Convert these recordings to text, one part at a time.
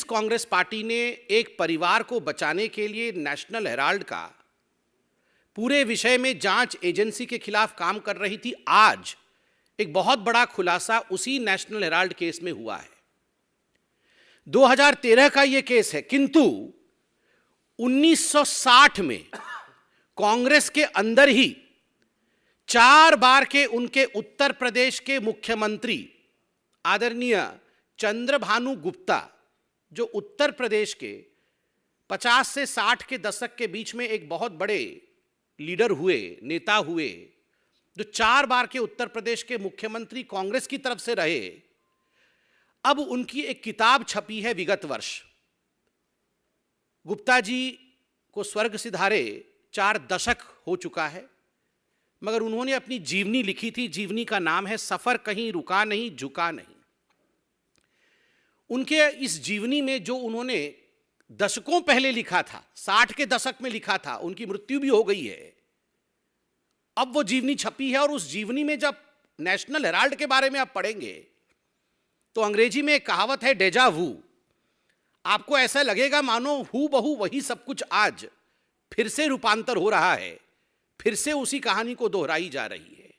Congress party ने एक परिवार को बचाने के लिए नेशनल हेराल्ड का पूरे विषय में जांच एजेंसी के खिलाफ काम कर रही थी, आज एक बहुत बड़ा खुलासा उसी नेशनल हेराल्ड केस में हुआ है। 2013 का यह केस है, किंतु 1960 में कांग्रेस के अंदर ही 4 बार के उनके उत्तर प्रदेश के मुख्यमंत्री आदरणीय चंद्रभानु गुप्ता, जो उत्तर प्रदेश के 50 से 60 के दशक के बीच में एक बहुत बड़े लीडर हुए, नेता हुए, जो 4 बार के उत्तर प्रदेश के मुख्यमंत्री कांग्रेस की तरफ से रहे, अब उनकी एक किताब छपी है विगत वर्ष। गुप्ता जी को स्वर्ग सिधारे 4 दशक हो चुका है, मगर उन्होंने अपनी जीवनी लिखी थी। जीवनी का नाम है सफर कहीं रुका नहीं, झुका नहीं। उनके इस जीवनी में जो उन्होंने दशकों पहले लिखा था, 60 के दशक में लिखा था, उनकी मृत्यु भी हो गई है, अब वो जीवनी छपी है। और उस जीवनी में जब नेशनल हेराल्ड के बारे में आप पढ़ेंगे तो अंग्रेजी में एक कहावत है, डेजा वू। आपको ऐसा लगेगा मानो हू बहू वही सब कुछ आज फिर से रूपांतर हो रहा है, फिर से उसी कहानी को दोहराई जा रही है।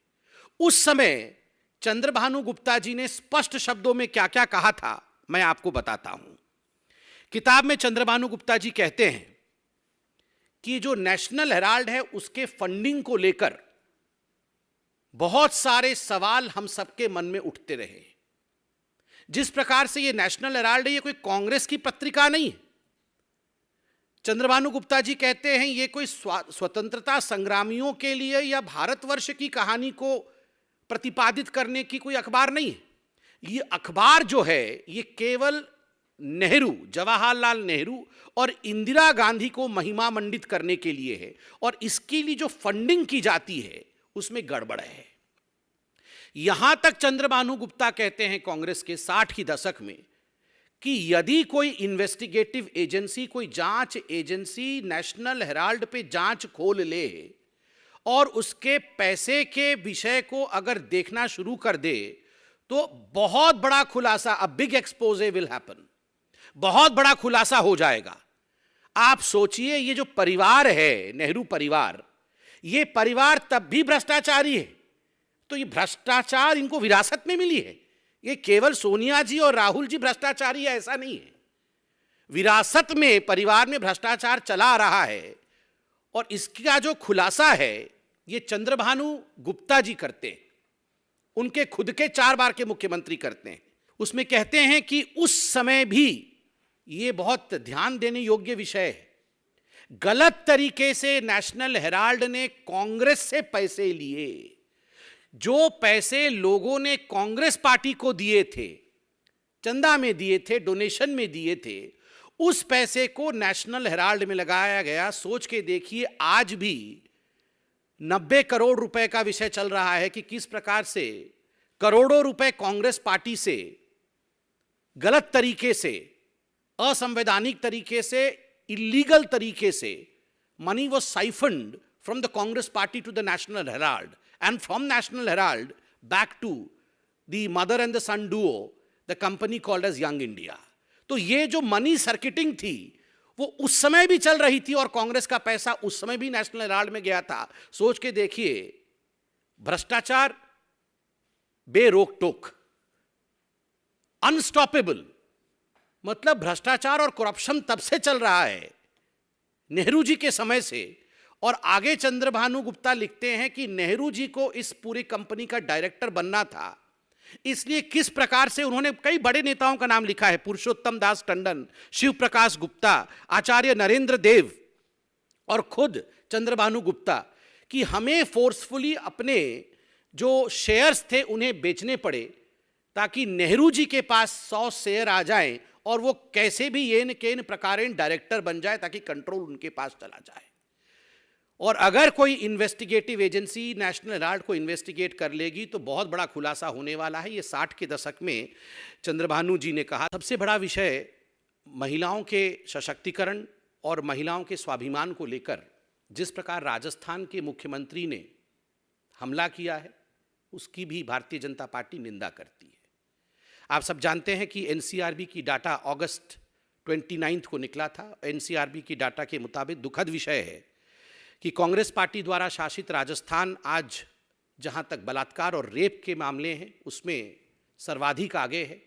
उस समय चंद्रभानु गुप्ता जी ने स्पष्ट शब्दों में क्या क्या कहा था, मैं आपको बताता हूं। किताब में चंद्रभानु गुप्ता जी कहते हैं कि जो नेशनल हेराल्ड है उसके फंडिंग को लेकर बहुत सारे सवाल हम सबके मन में उठते रहे। जिस प्रकार से ये नेशनल हेराल्ड है, ये कोई कांग्रेस की पत्रिका नहीं है। चंद्रभानु गुप्ता जी कहते हैं ये कोई स्वतंत्रता संग्रामियों के लिए या भारतवर्ष की कहानी को प्रतिपादित करने की कोई अखबार नहीं है। ये अखबार जो है ये केवल नेहरू, जवाहरलाल नेहरू और इंदिरा गांधी को महिमा मंडित करने के लिए है, और इसके लिए जो फंडिंग की जाती है उसमें गड़बड़ है। यहां तक चंद्रभानु गुप्ता कहते हैं कांग्रेस के 60 की दशक में कि यदि कोई इन्वेस्टिगेटिव एजेंसी, कोई जांच एजेंसी नेशनल हेराल्ड पे जांच खोल ले और उसके पैसे के विषय को अगर देखना शुरू कर दे तो बहुत बड़ा खुलासा, a big exposé will happen, बहुत बड़ा खुलासा हो जाएगा। आप सोचिए, ये जो परिवार है नेहरू परिवार, ये परिवार तब भी भ्रष्टाचारी है, तो ये भ्रष्टाचार इनको विरासत में मिली है। ये केवल सोनिया जी और राहुल जी भ्रष्टाचारी है ऐसा नहीं है, विरासत में परिवार में भ्रष्टाचार चला आ रहा है। और इसका जो खुलासा है ये चंद्रभानु गुप्ता जी करते हैं, उनके खुद के 4 बार के मुख्यमंत्री करते हैं। उसमें कहते हैं कि उस समय भी ये बहुत ध्यान देने योग्य विषय है, गलत तरीके से नेशनल हेराल्ड ने कांग्रेस से पैसे लिए। जो पैसे लोगों ने कांग्रेस पार्टी को दिए थे, चंदा में दिए थे, डोनेशन में दिए थे, उस पैसे को नेशनल हेराल्ड में लगाया गया। सोच के देखिए, आज भी 90 करोड़ रुपए का विषय चल रहा है कि किस प्रकार से करोड़ों रुपए कांग्रेस पार्टी से गलत तरीके से, असंवैधानिक तरीके से, इलीगल तरीके से money was siphoned from the Congress party to the National Herald and from National Herald back to the mother and the son duo, the company called as Young India. तो ये जो मनी सर्किटिंग थी वो उस समय भी चल रही थी और कांग्रेस का पैसा उस समय भी नेशनल हेराल्ड में गया था। सोच के देखिए, भ्रष्टाचार बेरोक टोक, अनस्टॉपेबल, मतलब भ्रष्टाचार और करप्शन तब से चल रहा है, नेहरू जी के समय से। और आगे चंद्रभानु गुप्ता लिखते हैं कि नेहरू जी को इस पूरी कंपनी का डायरेक्टर बनना था, इसलिए किस प्रकार से उन्होंने कई बड़े नेताओं का नाम लिखा है, पुरुषोत्तम दास टंडन, शिव प्रकाश गुप्ता, आचार्य नरेंद्र देव और खुद चंद्रभानु गुप्ता, कि हमें फोर्सफुली अपने जो शेयर्स थे उन्हें बेचने पड़े ताकि नेहरू जी के पास 100 शेयर आ जाएं और वो कैसे भी येन केन प्रकारेण डायरेक्टर बन जाए ताकि कंट्रोल उनके पास चला जाए। और अगर कोई इन्वेस्टिगेटिव एजेंसी नेशनल हेराल्ड को इन्वेस्टिगेट कर लेगी तो बहुत बड़ा खुलासा होने वाला है। ये 60 के दशक में चंद्रभानु जी ने कहा। सबसे बड़ा विषय महिलाओं के सशक्तिकरण और महिलाओं के स्वाभिमान को लेकर जिस प्रकार राजस्थान के मुख्यमंत्री ने हमला किया है, उसकी भी भारतीय जनता पार्टी निंदा करती है। आप सब जानते हैं कि एनसीआरबी की डाटा अगस्त 29 को निकला था। एनसीआरबी की डाटा के मुताबिक दुखद विषय है कि कांग्रेस पार्टी द्वारा शासित राजस्थान आज जहां तक बलात्कार और रेप के मामले हैं उसमें सर्वाधिक आगे है।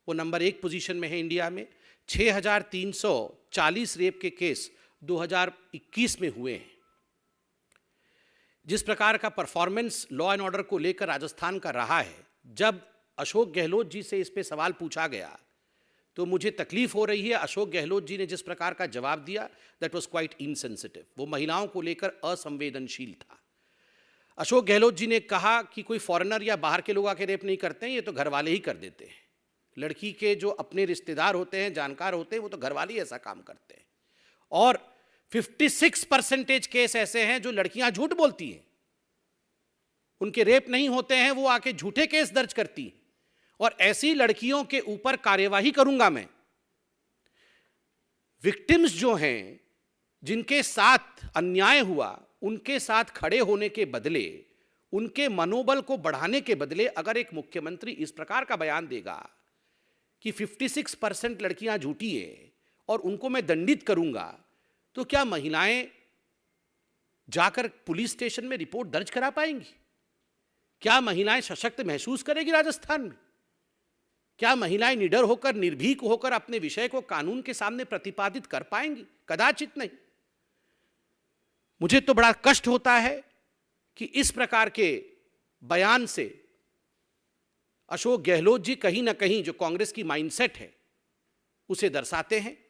वो नंबर 1 पोजीशन में है इंडिया में। 6,340 रेप के केस 2021 में हुए हैं। जिस प्रकार का परफॉर्मेंस लॉ एंड ऑर्डर को लेकर राजस्थान का रहा है, जब अशोक गहलोत जी से इस पे सवाल पूछा गया तो मुझे तकलीफ हो रही है। अशोक गहलोत जी ने जिस प्रकार का जवाब दिया, दैट वाज क्वाइट इनसेंसिटिव। वो महिलाओं को लेकर असंवेदनशील था। अशोक गहलोत जी ने कहा कि कोई फॉरेनर या बाहर के लोग आके रेप नहीं करते हैं, ये तो घर वाले ही कर देते हैं। लड़की के जो अपने रिश्तेदार होते हैं, जानकार होते हैं, वो तो घर वाले ही ऐसा काम करते हैं। और 56% केस ऐसे हैं जो लड़कियां झूठ बोलती हैं, उनके रेप नहीं होते हैं, वो आके झूठे केस दर्ज करती हैं। और ऐसी लड़कियों के ऊपर कार्यवाही करूंगा मैं। विक्टिम्स जो हैं, जिनके साथ अन्याय हुआ, उनके साथ खड़े होने के बदले, उनके मनोबल को बढ़ाने के बदले अगर एक मुख्यमंत्री इस प्रकार का बयान देगा कि 56% लड़कियां झूठी है और उनको मैं दंडित करूंगा, तो क्या महिलाएं जाकर पुलिस स्टेशन में रिपोर्ट दर्ज करा पाएंगी? क्या महिलाएं सशक्त महसूस करेगी राजस्थान में? क्या महिलाएं निडर होकर, निर्भीक होकर अपने विषय को कानून के सामने प्रतिपादित कर पाएंगी? कदाचित नहीं। मुझे तो बड़ा कष्ट होता है कि इस प्रकार के बयान से अशोक गहलोत जी कहीं ना कहीं जो कांग्रेस की माइंडसेट है उसे दर्शाते हैं।